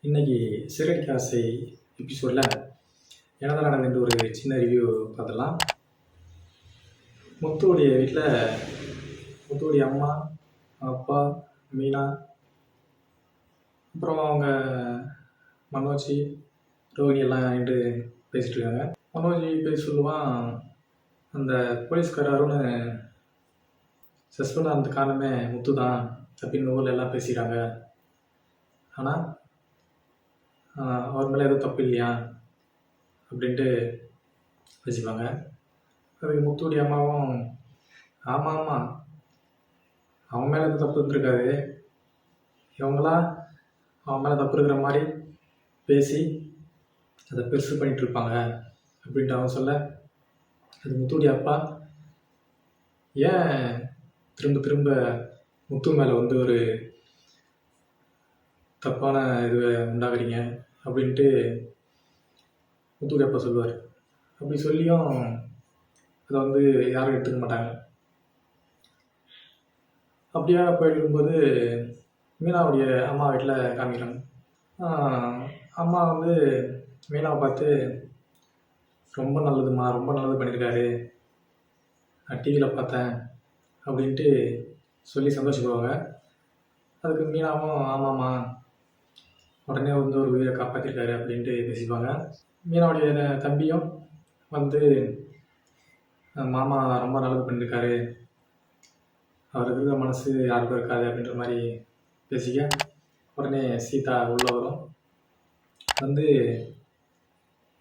இன்னைக்கு சிறகடிக்க ஆசை எபிசோடில் என்னதான் நடந்தது ஒரு சின்ன ரிவ்யூ பார்த்துடலாம். முத்துவுடைய வீட்டில் முத்துவுடைய அம்மா, அப்பா, மீனா, அப்புறம் அவங்க மனோஜி, ரோஹிணி எல்லாம் நின்று பேசிகிட்டு இருக்காங்க. மனோஜி பேசி சொல்லுவான், அந்த போலீஸ்கார அருண் சஸ்பெண்ட் ஆனது காரணமே முத்து தான் அப்படின்னு ஊரில் எல்லாம் பேசிக்கிறாங்க. ஆனால் அவர் மேலே எதுவும் தப்பு இல்லையா அப்படின்ட்டு பேசிப்பாங்க. அதுக்கு முத்துடைய அம்மாவும், ஆமாம் ஆமாம், அவன் மேலே எதுவும் தப்பு இருந்திருக்காது, இவங்களா அவன் மேலே தப்பு இருக்கிற மாதிரி பேசி அதை பெருசு பண்ணிகிட்டு இருப்பாங்க அப்படின்ட்டு அவன் சொல்ல, அது முத்துடைய அப்பா, ஏன் திரும்ப திரும்ப முத்து மேலே வந்து ஒரு தப்பான இதுவை உண்டாக்குறீங்க அப்படின்ட்டு முத்துடைய அப்பா சொல்லுவார். அப்படி சொல்லியும் அதை வந்து யாரும் எடுத்துக்க மாட்டாங்க. அப்படியே போயிருக்கும்போது மீனாவுடைய அம்மா வீட்டில் காமிக்கிறாங்க. அம்மா வந்து மீனாவை பார்த்து, ரொம்ப நல்லதுமா, ரொம்ப நல்லது பண்ணியிருக்காரு, நான் டிவியில் பார்த்தேன் அப்படின்ட்டு சொல்லி சந்தோஷப்படுவாங்க. அதுக்கு மீனாவும், ஆமாம்மா, உடனே வந்து ஒரு உயிரை காப்பாற்றிருக்காரு அப்படின்ட்டு பேசிப்பாங்க. மீனாவுடைய தம்பியும் வந்து, மாமா ரொம்ப நல்லது பண்ணியிருக்காரு, அவர் இருக்கிற மனசு யாருக்கும் இருக்காது அப்படின்ற மாதிரி பேசிக்க, உடனே சீதா உள்ளே வரும். வந்து,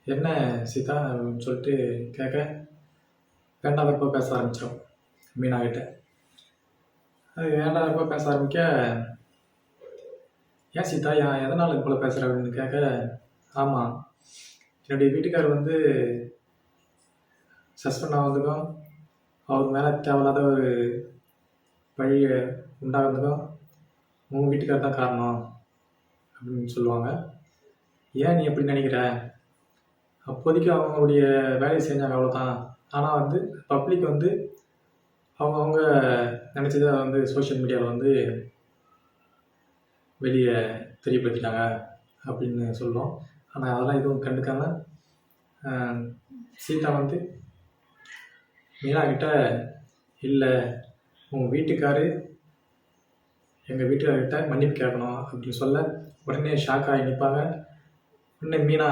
என்ன சீதா அப்படின்னு சொல்லிட்டு கேட்க, வேண்டாதப்போ பேச ஆரம்பிச்சிடும் மீனா கிட்ட. அது வேண்டாதப்போ பேச ஆரம்பிக்க, ஏன் சீதா எதனால் இது போல் பேசுகிற அப்படின்னு கேட்க, ஆமாம், என்னுடைய வீட்டுக்கார் வந்து சஸ்பெண்ட் ஆகிறதுக்கும் அவர் மேலே தேவையில்லாத ஒரு பழியை உண்டாகிறதுக்கும் உங்கள் வீட்டுக்கார் தான் காரணம் அப்படின்னு சொல்லுவாங்க. ஏன் நீ எப்படி நினைக்கிற, அப்போதைக்கு அவங்களுடைய வேலையை செஞ்சாங்க அவ்வளோதான், ஆனால் வந்து பப்ளிக் வந்து அவங்க நினச்சதை வந்து சோஷியல் மீடியாவில் வந்து வெளியே தெரியப்படுத்திட்டாங்க அப்படின்னு சொல்லுவோம். ஆனால் அதெல்லாம் எதுவும் கண்டுக்காமல் சீதா வந்து மீனா கிட்ட, இல்லை உங்கள் வீட்டுக்காரு எங்கள் வீட்டுக்காரர்கிட்ட மன்னிப்பு கேட்கணும் அப்படின்னு சொல்ல, உடனே ஷாக் ஆகி நிற்பாங்க. உடனே மீனா,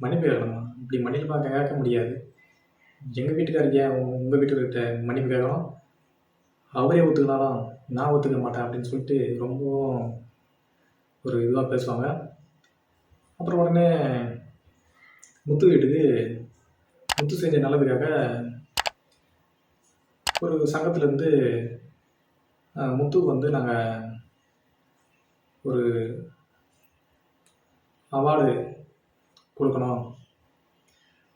மன்னிப்பு கேட்கணுமா, இப்படி மன்னிப்பு கேட்க முடியாது, எங்கள் வீட்டுக்காரருக்கு ஏன் உங்கள் வீட்டுக்கார்கிட்ட மன்னிப்பு கேட்கணும், அவரே ஒத்துக்கினாலும் நான் ஒத்துக்க மாட்டேன் அப்படின்னு சொல்லிட்டு ரொம்பவும் ஒரு இதுவாக பேசுவாங்க. அப்புறம் உடனே முத்து வீட்டுக்கு முத்து செஞ்ச நல்லதுக்காக ஒரு சங்கத்துலேருந்து முத்துக்கு வந்து நாங்கள் ஒரு அவார்டு கொடுக்கணும்,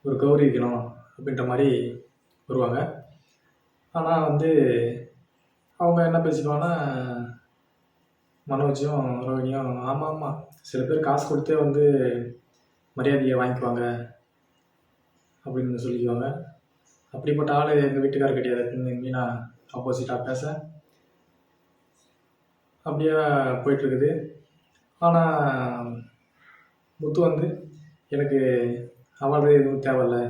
ஒரு கௌரவிக்கணும் அப்படின்ற மாதிரி வருவாங்க. ஆனால் வந்து அவங்க என்ன பேசிக்குவாங்கன்னா, மனோஜும் ரோஹிணியும், ஆமாம் ஆமாம், சில பேர் காசு கொடுத்தே வந்து மரியாதையை வாங்கிக்குவாங்க அப்படின்னு சொல்லிக்குவாங்க. அப்படிப்பட்ட ஆள் எங்கள் வீட்டுக்காரர் கிடையாது அப்படின்னு மீனா ஆப்போசிட்டாக பேச, அப்படியே போயிட்டுருக்குது. ஆனால் முத்து வந்து, எனக்கு அவார்டு எதுவும் தேவையில்லை,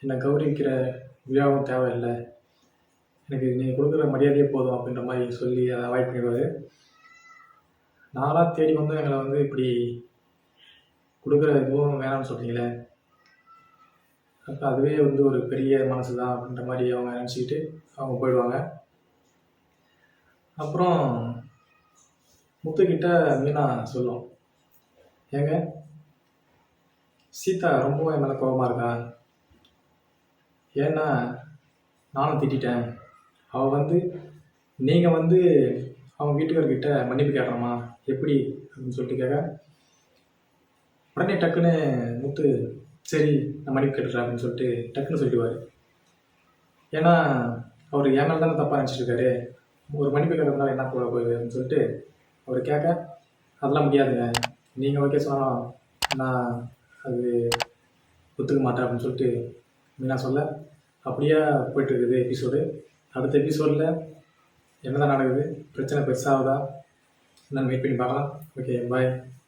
என்னை கௌரவிக்கிற விழாவும் தேவையில்லை, எனக்கு நீங்கள் கொடுக்குற மரியாதையே போதும் அப்படின்ற மாதிரி சொல்லி அதை அவாய்ட் பண்ணிடுவார். நானாக தேடி வந்து எங்களை வந்து இப்படி கொடுக்குற இதுவும் வேணாம்னு சொல்கிறீங்களே, அப்போ அதுவே வந்து ஒரு பெரிய மனசு தான் அப்படின்ற மாதிரி அவங்க நினச்சிக்கிட்டு அவங்க போயிடுவாங்க. அப்புறம் முத்துக்கிட்ட மீனா சொல்லும், ஏங்க சீதா ரொம்ப என் மேலே கோபமாக இருக்கா, ஏன்னா நானும் திட்டேன், அவள் வந்து நீங்கள் வந்து அவங்க வீட்டுக்காரர்கிட்ட மன்னிப்பு கேட்கணுமா எப்படி அப்படின்னு சொல்லிட்டு கேட்க, உடனே டக்குன்னு முத்து, சரி நான் மன்னிப்பு கேட்டுறேன் அப்படின்னு சொல்லிட்டு டக்குன்னு சொல்லிடுவார். ஏன்னா அவர் என் மேலே தானே தப்பாக நினச்சிட்ருக்காரு, ஒரு மன்னிப்பு கேட்கறதுனால என்ன போக போகுது அப்படின்னு சொல்லிட்டு அவர் கேட்க, அதெல்லாம் முடியாதுங்க, நீங்கள் ஓகே சொன்னாலும் நான் அது ஒத்துக்க மாட்டேன் அப்படின்னு சொல்லிட்டு மீனா சொல்ல, அப்படியே போயிட்டுருக்குது எபிசோடு. அடுத்த எபிசோடில் என்ன தான் நடக்குது, பிரச்சனை பெருசாகுதா என்னன்னு வெயிட் பண்ணி பார்க்கலாம். ஓகே, பாய்.